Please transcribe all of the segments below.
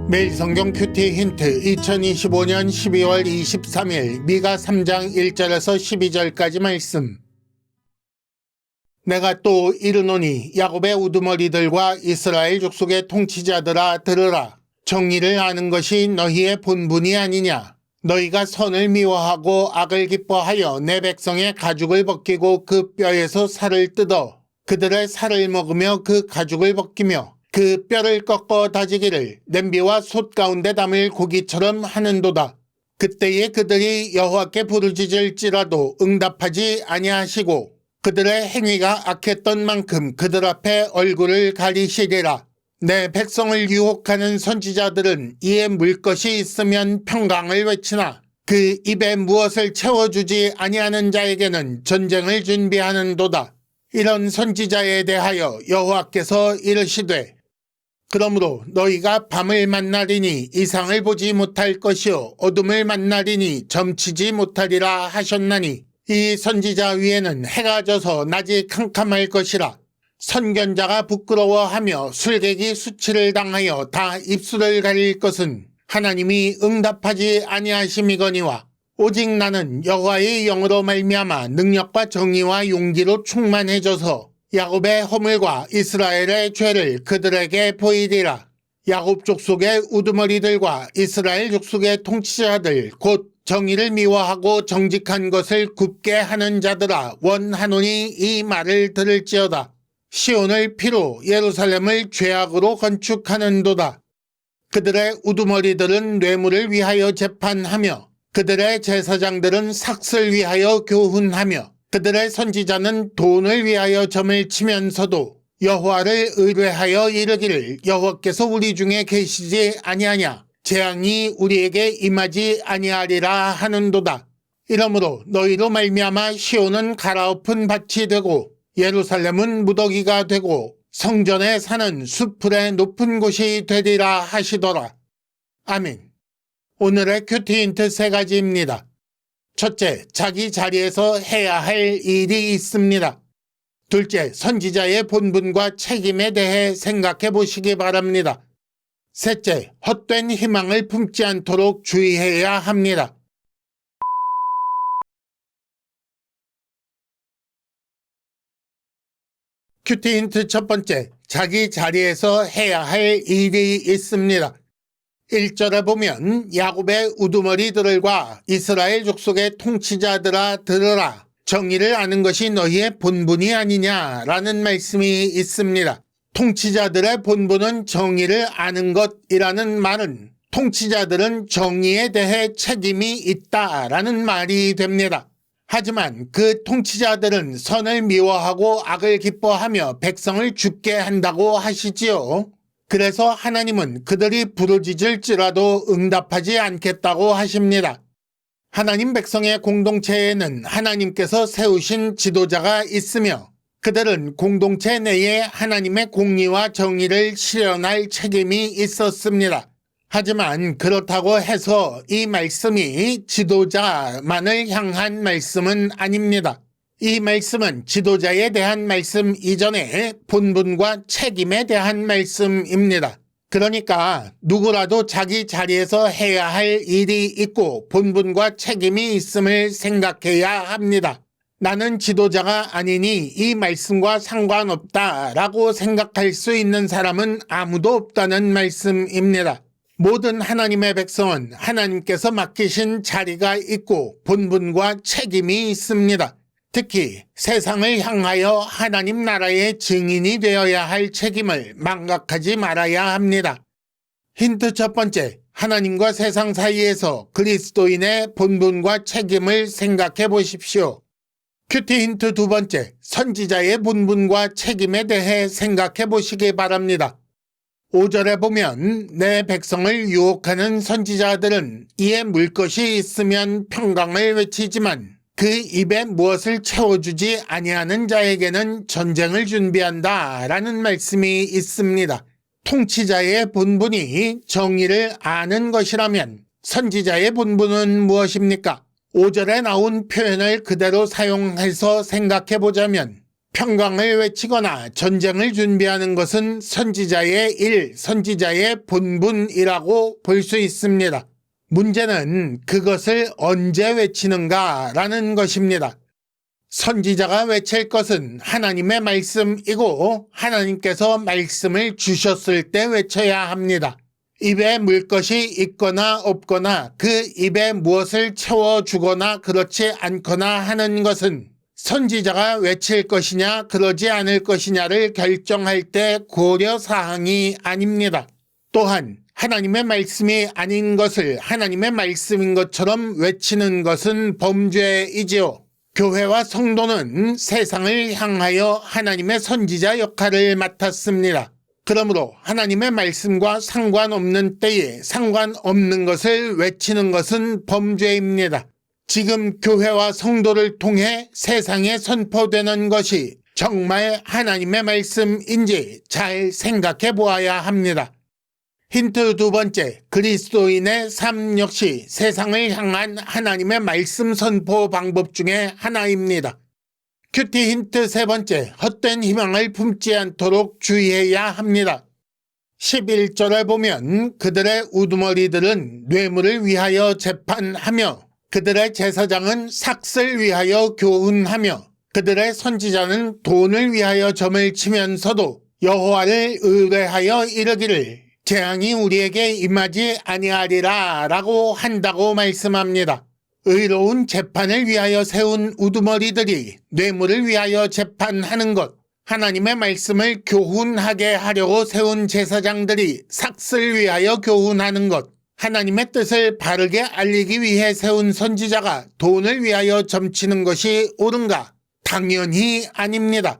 매일 성경 큐티 힌트 2025년 12월 23일 미가 3장 1절에서 12절까지 말씀. 내가 또 이르노니 야곱의 우두머리들과 이스라엘 족속의 통치자들아 들으라. 정의를 아는 것이 너희의 본분이 아니냐. 너희가 선을 미워하고 악을 기뻐하여 내 백성의 가죽을 벗기고 그 뼈에서 살을 뜯어 그들의 살을 먹으며 그 가죽을 벗기며 그 뼈를 꺾어 다지기를 냄비와 솥 가운데 담을 고기처럼 하는도다. 그때에 그들이 여호와께 부르짖을지라도 응답하지 아니하시고 그들의 행위가 악했던 만큼 그들 앞에 얼굴을 가리시리라. 내 백성을 유혹하는 선지자들은 이에 물 것이 있으면 평강을 외치나 그 입에 무엇을 채워주지 아니하는 자에게는 전쟁을 준비하는도다. 이런 선지자에 대하여 여호와께서 이르시되 그러므로 너희가 밤을 만나리니 이상을 보지 못할 것이요 어둠을 만나리니 점치지 못하리라 하셨나니 이 선지자 위에는 해가 져서 낮이 캄캄할 것이라. 선견자가 부끄러워하며 술객이 수치를 당하여 다 입술을 가릴 것은 하나님이 응답하지 아니하심이거니와 오직 나는 여호와의 영으로 말미암아 능력과 정의와 용기로 충만해져서 야곱의 허물과 이스라엘의 죄를 그들에게 보이리라. 야곱 족속의 우두머리들과 이스라엘 족속의 통치자들 곧 정의를 미워하고 정직한 것을 굽게 하는 자들아 원하노니 이 말을 들을지어다. 시온을 피로 예루살렘을 죄악으로 건축하는도다. 그들의 우두머리들은 뇌물을 위하여 재판하며 그들의 제사장들은 삭슬 위하여 교훈하며 그들의 선지자는 돈을 위하여 점을 치면서도 여호와를 의뢰하여 이르기를 여호와께서 우리 중에 계시지 아니하냐 재앙이 우리에게 임하지 아니하리라 하는도다. 이러므로 너희로 말미암아 시온은 갈아엎은 밭이 되고 예루살렘은 무더기가 되고 성전의 산은 수풀의 높은 곳이 되리라 하시더라. 아멘. 오늘의 큐티 힌트 3가지입니다. 첫째, 자기 자리에서 해야 할 일이 있습니다. 둘째, 선지자의 본분과 책임에 대해 생각해 보시기 바랍니다. 셋째, 헛된 희망을 품지 않도록 주의해야 합니다. 큐티 힌트 첫 번째, 자기 자리에서 해야 할 일이 있습니다. 1절에 보면 야곱의 우두머리들과 이스라엘 족속의 통치자들아 들으라. 정의를 아는 것이 너희의 본분이 아니냐라는 말씀이 있습니다. 통치자들의 본분은 정의를 아는 것이라는 말은 통치자들은 정의에 대해 책임이 있다라는 말이 됩니다. 하지만 그 통치자들은 선을 미워하고 악을 기뻐하며 백성을 죽게 한다고 하시지요. 그래서 하나님은 그들이 부르짖을지라도 응답하지 않겠다고 하십니다. 하나님 백성의 공동체에는 하나님께서 세우신 지도자가 있으며 그들은 공동체 내에 하나님의 공의와 정의를 실현할 책임이 있었습니다. 하지만 그렇다고 해서 이 말씀이 지도자만을 향한 말씀은 아닙니다. 이 말씀은 지도자에 대한 말씀 이전에 본분과 책임에 대한 말씀입니다. 그러니까 누구라도 자기 자리에서 해야 할 일이 있고 본분과 책임이 있음을 생각해야 합니다. 나는 지도자가 아니니 이 말씀과 상관없다라고 생각할 수 있는 사람은 아무도 없다는 말씀입니다. 모든 하나님의 백성은 하나님께서 맡기신 자리가 있고 본분과 책임이 있습니다. 특히 세상을 향하여 하나님 나라의 증인이 되어야 할 책임을 망각하지 말아야 합니다. 힌트 첫 번째, 하나님과 세상 사이에서 그리스도인의 본분과 책임을 생각해 보십시오. 큐티 힌트 두 번째, 선지자의 본분과 책임에 대해 생각해 보시기 바랍니다. 5절에 보면 내 백성을 유혹하는 선지자들은 이에 물 것이 있으면 평강을 외치지만 그 입에 무엇을 채워주지 아니하는 자에게는 전쟁을 준비한다 라는 말씀이 있습니다. 통치자의 본분이 정의를 아는 것이라면 선지자의 본분은 무엇입니까? 5절에 나온 표현을 그대로 사용해서 생각해 보자면 평강을 외치거나 전쟁을 준비하는 것은 선지자의 일, 선지자의 본분이라고 볼 수 있습니다. 문제는 그것을 언제 외치는가라는 것입니다. 선지자가 외칠 것은 하나님의 말씀이고 하나님께서 말씀을 주셨을 때 외쳐야 합니다. 입에 물 것이 있거나 없거나 그 입에 무엇을 채워주거나 그렇지 않거나 하는 것은 선지자가 외칠 것이냐 그러지 않을 것이냐를 결정할 때 고려사항이 아닙니다. 또한 하나님의 말씀이 아닌 것을 하나님의 말씀인 것처럼 외치는 것은 범죄이지요. 교회와 성도는 세상을 향하여 하나님의 선지자 역할을 맡았습니다. 그러므로 하나님의 말씀과 상관없는 때에 상관없는 것을 외치는 것은 범죄입니다. 지금 교회와 성도를 통해 세상에 선포되는 것이 정말 하나님의 말씀인지 잘 생각해 보아야 합니다. 힌트 두 번째, 그리스도인의 삶 역시 세상을 향한 하나님의 말씀 선포 방법 중에 하나입니다. 큐티 힌트 세 번째, 헛된 희망을 품지 않도록 주의해야 합니다. 11절에 보면 그들의 우두머리들은 뇌물을 위하여 재판하며 그들의 제사장은 삭슬 위하여 교훈하며 그들의 선지자는 돈을 위하여 점을 치면서도 여호와를 의뢰하여 이르기를 재앙이 우리에게 임하지 아니하리라 라고 한다고 말씀합니다. 의로운 재판을 위하여 세운 우두머리들이 뇌물을 위하여 재판하는 것, 하나님의 말씀을 교훈하게 하려고 세운 제사장들이 삭슬 위하여 교훈하는 것, 하나님의 뜻을 바르게 알리기 위해 세운 선지자가 돈을 위하여 점치는 것이 옳은가? 당연히 아닙니다.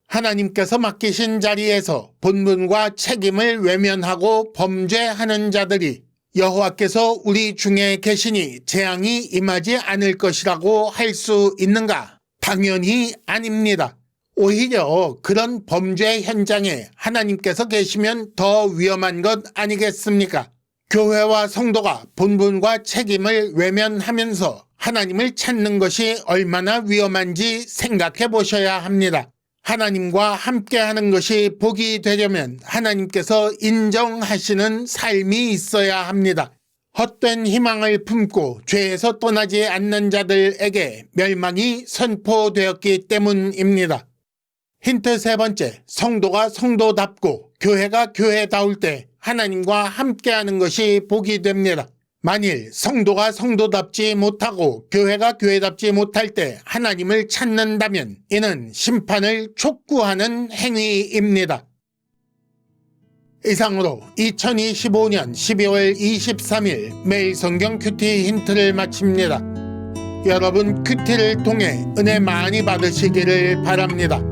하나님께서 맡기신 자리에서 본분과 책임을 외면하고 범죄하는 자들이 여호와께서 우리 중에 계시니 재앙이 임하지 않을 것이라고 할 수 있는가? 당연히 아닙니다. 오히려 그런 범죄 현장에 하나님께서 계시면 더 위험한 것 아니겠습니까? 교회와 성도가 본분과 책임을 외면하면서 하나님을 찾는 것이 얼마나 위험한지 생각해 보셔야 합니다. 하나님과 함께하는 것이 복이 되려면 하나님께서 인정하시는 삶이 있어야 합니다. 헛된 희망을 품고 죄에서 떠나지 않는 자들에게 멸망이 선포되었기 때문입니다. 힌트 세 번째, 성도가 성도답고 교회가 교회다울 때 하나님과 함께하는 것이 복이 됩니다. 만일 성도가 성도답지 못하고 교회가 교회답지 못할 때 하나님을 찾는다면 이는 심판을 촉구하는 행위입니다. 이상으로 2025년 12월 23일 매일 성경 큐티 힌트를 마칩니다. 여러분 큐티를 통해 은혜 많이 받으시기를 바랍니다.